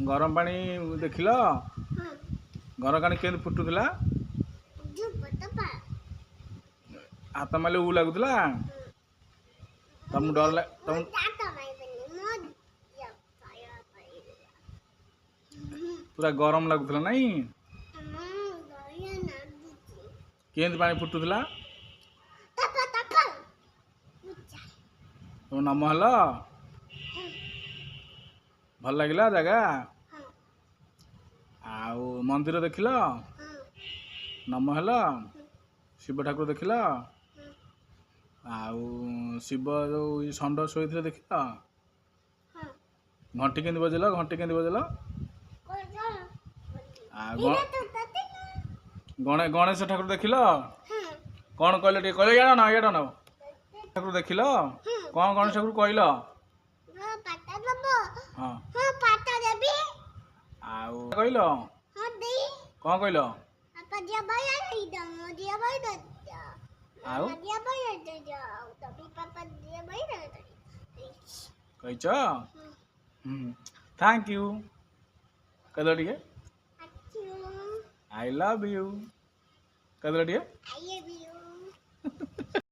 गरम पानी देखिल गरम पानी के फुटुला हाथ मारे ऊ लगुला तुम डर तुम पूरा गरम लगुला नहीं के पानी फुटुला तुम नम हल भल लगे जगह आउ मंदिर देखिल नम हल शिव ठाकुर देखिल आउ शिव जो षंड शोते देखिल घंटी के बजेल घंटी के बजेल गणेश ठाकुर देखिल कौन कहले कहले यार ना यार ना ठाकुर देखिल कौन गणेश ठाकुर कहल हाँ आउ कहल कौन कहल आउ कहीच थैंक यू कह टे आई लव यू कह टे